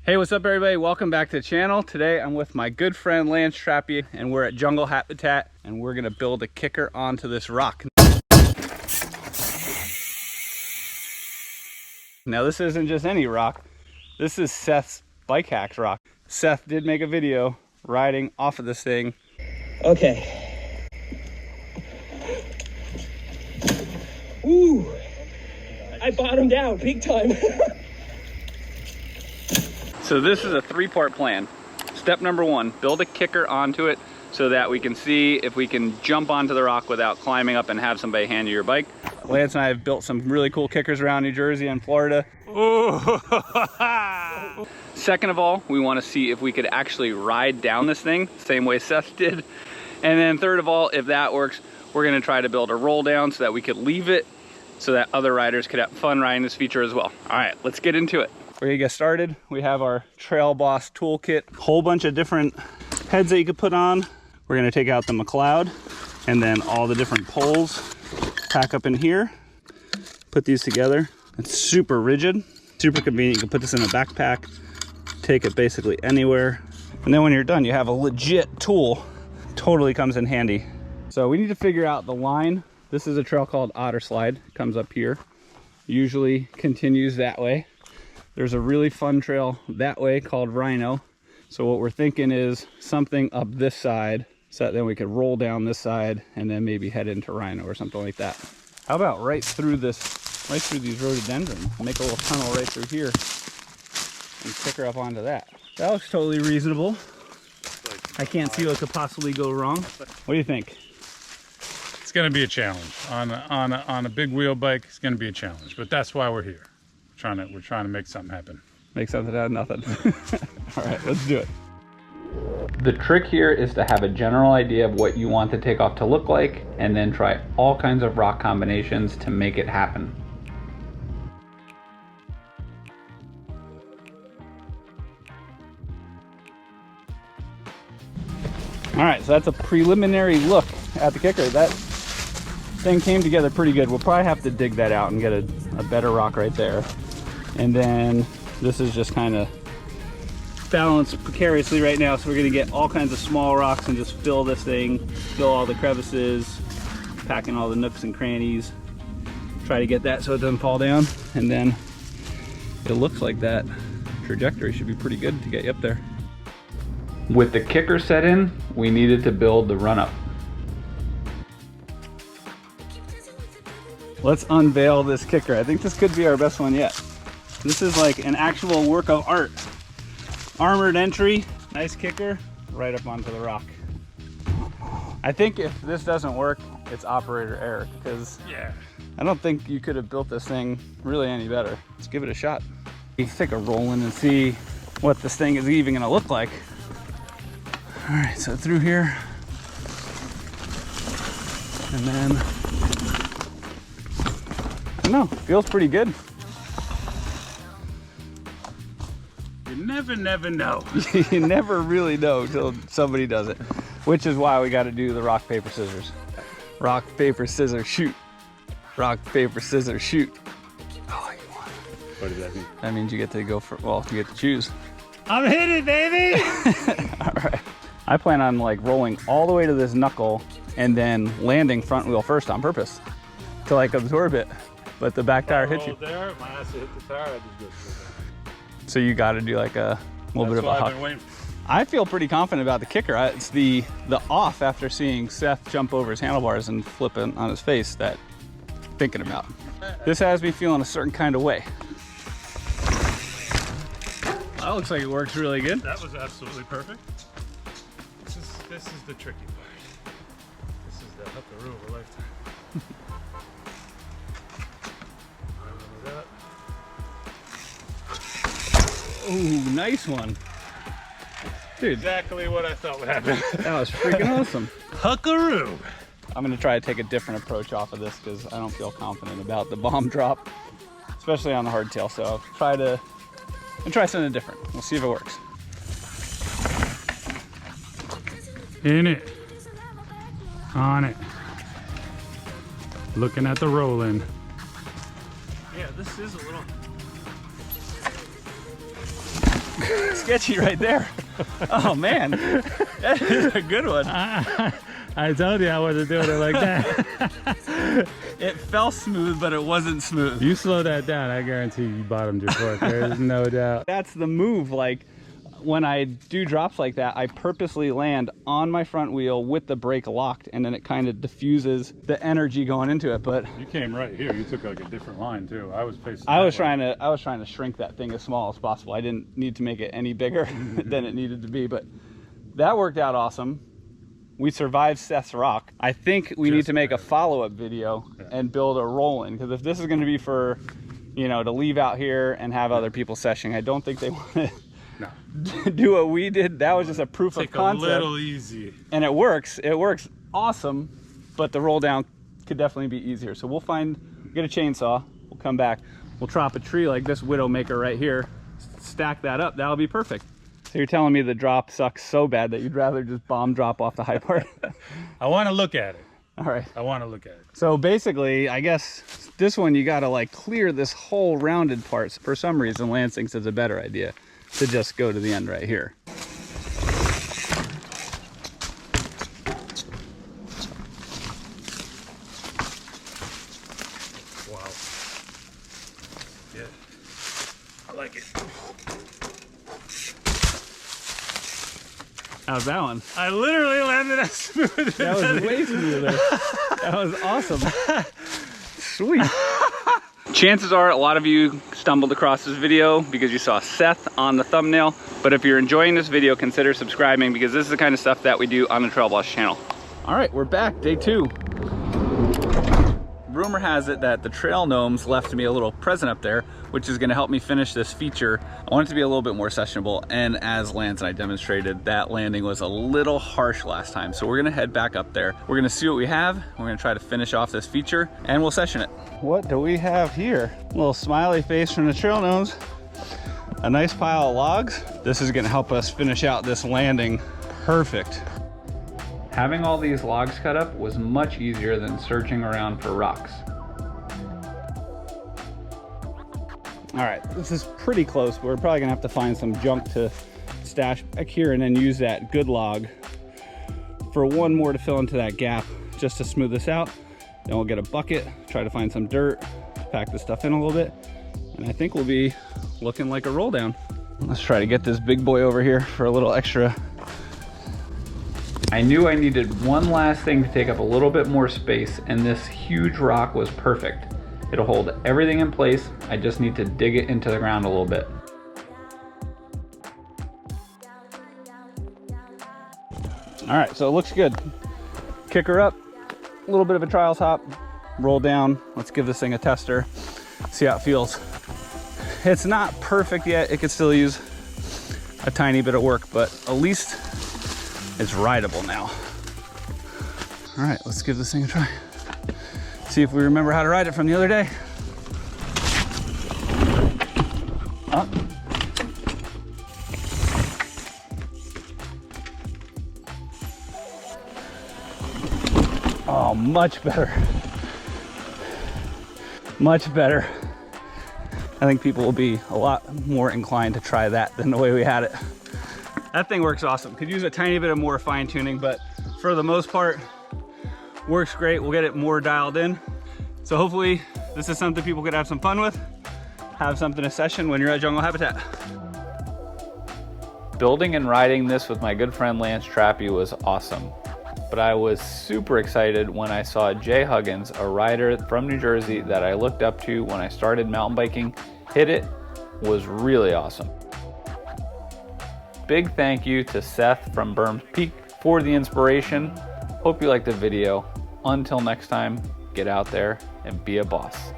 Hey, what's up everybody? Welcome back to the channel. Today I'm with my good friend Lance Trappe and we're at Jungle Habitat and we're gonna build a kicker onto this rock. Now this isn't just any rock. This is Seth's bike hacks rock. Seth did make a video riding off of this thing. Okay. Ooh, I bottomed out big time. So this is a three-part plan. Step number one, build a kicker onto it so that we can see if we can jump onto the rock without climbing up and have somebody hand you your bike. Lance and I have built some really cool kickers around New Jersey and Florida. Second of all, we want to see if we could actually ride down this thing, same way Seth did. And then third of all, if that works, we're going to try to build a roll down so that we could leave it so that other riders could have fun riding this feature as well. All right, let's get into it. We're gonna get started. We have our Trail Boss toolkit, whole bunch of different heads that you could put on. We're gonna take out the McLeod and then all the different poles, pack up in here, put these together. It's super rigid, super convenient. You can put this in a backpack, take it basically anywhere. And then when you're done, you have a legit tool. Totally comes in handy. So we need to figure out the line. This is a trail called Otter Slide. It comes up here, usually continues that way. There's a really fun trail that way called Rhino. So what we're thinking is something up this side so that then we could roll down this side and then maybe head into Rhino or something like that. How about right through these rhododendrons, make a little tunnel right through here and kicker up onto that. That looks totally reasonable. I can't see what could possibly go wrong. What do you think? It's going to be a challenge. On a big wheel bike, it's going to be a challenge, but that's why we're here. We're trying to make something happen. Make something out of nothing. All right, let's do it. The trick here is to have a general idea of what you want the takeoff to look like and then try all kinds of rock combinations to make it happen. All right, so that's a preliminary look at the kicker. That thing came together pretty good. We'll probably have to dig that out and get a better rock right there. And then this is just kind of balanced precariously right now, so we're going to get all kinds of small rocks and just fill this thing, fill all the crevices, pack in all the nooks and crannies, try to get that so it doesn't fall down, and then it looks like that trajectory should be pretty good to get you up there. With the kicker set in, we needed to build the run-up. Let's unveil this kicker. I think this could be our best one yet. This is like an actual work of art. Armored entry, nice kicker, right up onto the rock. I think if this doesn't work, it's operator error, because I don't think you could have built this thing really any better. Let's give it a shot. Let's take a roll in and see what this thing is even gonna look like. All right, so through here, and then, I don't know, feels pretty good. You never know. You never really know until somebody does it, which is why we got to do the rock, paper, scissors. Rock, paper, scissors, shoot. Rock, paper, scissors, shoot. Oh, you won. What does that mean? That means you get to go for, well, you get to choose. I'm hitting, baby! All right. I plan on like rolling all the way to this knuckle and then landing front wheel first on purpose to like absorb it, but the back tire hits you. There, my ass hit the tire, I just go. So you got to do like a little bit of a huck. I feel pretty confident about the kicker. It's the off after seeing Seth jump over his handlebars and flip it on his face that I'm thinking about. This has me feeling a certain kind of way. That looks like it works really good. That was absolutely perfect. This is the tricky part. This is the hookaroo of a lifetime. Ooh, nice one. Dude. Exactly what I thought would happen. That was freaking awesome. Hookaroo. I'm gonna try to take a different approach off of this because I don't feel confident about the bomb drop, especially on the hardtail. So I'll try something different. We'll see if it works. In it. On it. Looking at the roll-in. Yeah, this is a little sketchy right there. Oh man, that is a good one. I told you I wasn't doing it like that. It felt smooth, but it wasn't smooth. You slow that down, I guarantee you bottomed your fork. There's no doubt. That's the move. Like when I do drops like that, I purposely land on my front wheel with the brake locked, and then it kind of diffuses the energy going into it. But You came right here. You took like a different line too. I was facing. I was trying to shrink that thing as small as possible. I didn't need to make it any bigger than it needed to be, but that worked out awesome. We survived Seth's rock. I think we need to make a follow-up video and build a roll-in, because if this is going to be for, you know, to leave out here and have other people sessioning, I don't think they want to do what we did. That was just a proof of concept. A little easy. And it works. It works awesome, but the roll down could definitely be easier. So we'll get a chainsaw, we'll come back, we'll chop a tree like this Widowmaker right here, stack that up, that'll be perfect. So you're telling me the drop sucks so bad that you'd rather just bomb drop off the high part? I want to look at it. All right. I want to look at it. So basically, I guess this one you gotta like clear this whole rounded part. For some reason, Lance thinks it's a better idea to just go to the end right here. Wow. Yeah. I like it. How's that one? I literally landed as smooth as That was way smoother. That was awesome. Sweet. Chances are a lot of you stumbled across this video because you saw Seth on the thumbnail. But if you're enjoying this video, consider subscribing, because this is the kind of stuff that we do on the Trail Boss channel. All right, we're back, day 2. Rumor has it that the trail gnomes left me a little present up there, which is gonna help me finish this feature. I want it to be a little bit more sessionable, and as Lance and I demonstrated, that landing was a little harsh last time. So we're gonna head back up there. We're gonna see what we have. We're gonna try to finish off this feature, and we'll session it. What do we have here? A little smiley face from the trail gnomes. A nice pile of logs. This is gonna help us finish out this landing perfect. Having all these logs cut up was much easier than searching around for rocks. All right, this is pretty close. We're probably gonna have to find some junk to stash back here and then use that good log for one more to fill into that gap just to smooth this out. Then we'll get a bucket, try to find some dirt, pack this stuff in a little bit, and I think we'll be looking like a roll down. Let's try to get this big boy over here for a little extra. I knew I needed one last thing to take up a little bit more space, and this huge rock was perfect. It'll hold everything in place. I just need to dig it into the ground a little bit. All right, so it looks good. Kick her up, a little bit of a trials hop, roll down. Let's give this thing a tester, see how it feels. It's not perfect yet. It could still use a tiny bit of work, but at least it's rideable now. All right, let's give this thing a try. See if we remember how to ride it from the other day. Up. Oh, much better. Much better. I think people will be a lot more inclined to try that than the way we had it. That thing works awesome. Could use a tiny bit of more fine tuning, but for the most part, works great. We'll get it more dialed in. So hopefully this is something people could have some fun with, have something to session when you're at Jungle Habitat. Building and riding this with my good friend Lance Trappe was awesome. But I was super excited when I saw Jay Huggins, a rider from New Jersey that I looked up to when I started mountain biking, hit it. Was really awesome. Big thank you to Seth from Burns Peak for the inspiration. Hope you liked the video. Until next time, get out there and be a boss.